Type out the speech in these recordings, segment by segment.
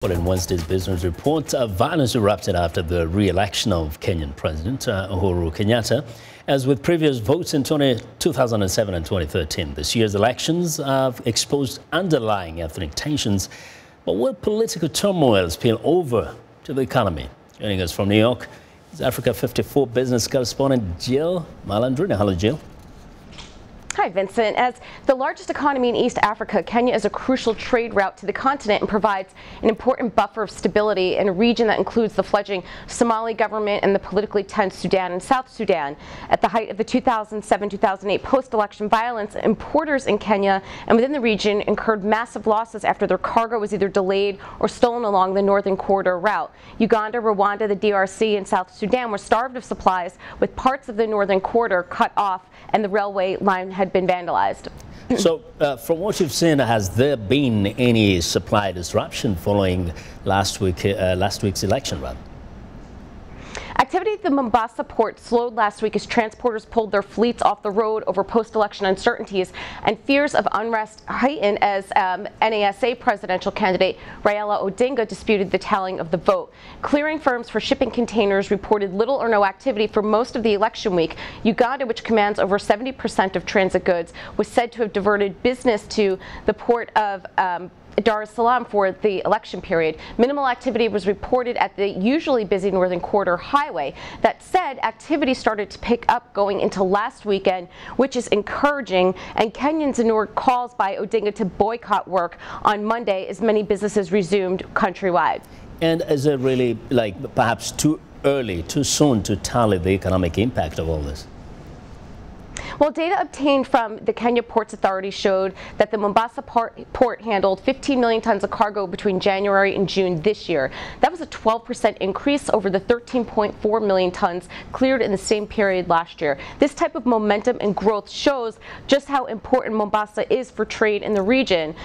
Well, in Wednesday's business report, violence erupted after the re-election of Kenyan President Uhuru Kenyatta. As with previous votes in 2007 and 2013, this year's elections have exposed underlying ethnic tensions. But will political turmoil spill over to the economy? Joining us from New York is Africa 54 Business Correspondent Jill Malandrino. Hello, Jill. Hi, Vincent. As the largest economy in East Africa, Kenya is a crucial trade route to the continent and provides an important buffer of stability in a region that includes the fledgling Somali government and the politically tense Sudan and South Sudan. At the height of the 2007-2008 post-election violence, importers in Kenya and within the region incurred massive losses after their cargo was either delayed or stolen along the northern corridor route. Uganda, Rwanda, the DRC, and South Sudan were starved of supplies, with parts of the northern corridor cut off and the railway line had been vandalized. So, from what you've seen, has there been any supply disruption following last week's election run? Activity at the Mombasa port slowed last week as transporters pulled their fleets off the road over post-election uncertainties, and fears of unrest heightened as NASA presidential candidate Raila Odinga disputed the tallying of the vote. Clearing firms for shipping containers reported little or no activity for most of the election week. Uganda, which commands over 70% of transit goods, was said to have diverted business to the port of Dar es Salaam for the election period. Minimal activity was reported at the usually busy Northern Corridor highway. That said, activity started to pick up going into last weekend, which is encouraging, and Kenyans ignored calls by Odinga to boycott work on Monday as many businesses resumed countrywide. And is it really, perhaps too early, too soon to tally the economic impact of all this? Well, data obtained from the Kenya Ports Authority showed that the Mombasa port handled 15 million tons of cargo between January and June this year. That was a 12% increase over the 13.4 million tons cleared in the same period last year. This type of momentum and growth shows just how important Mombasa is for trade in the region.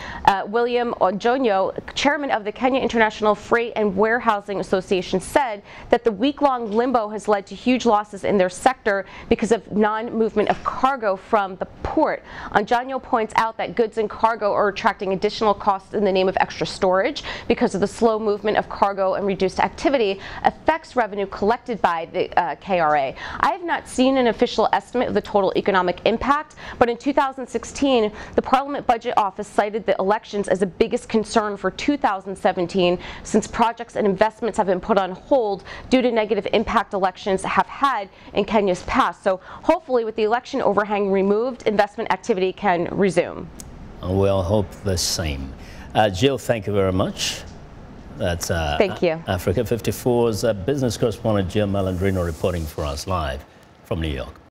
William Onjonyo, chairman of the Kenya International Freight and Warehousing Association, said that the week-long limbo has led to huge losses in their sector because of non-movement of cargo from the port. Onjonyo points out that goods and cargo are attracting additional costs in the name of extra storage because of the slow movement of cargo, and reduced activity affects revenue collected by the KRA. I have not seen an official estimate of the total economic impact, but in 2016, the Parliament Budget Office cited the elections as the biggest concern for 2017, since projects and investments have been put on hold due to negative impact elections have had in Kenya's past. So hopefully, with the election overhang removed, investment activity can resume. We'll hope the same. Jill, thank you very much. That's thank you. Africa 54's business correspondent Jill Malandrino reporting for us live from New York.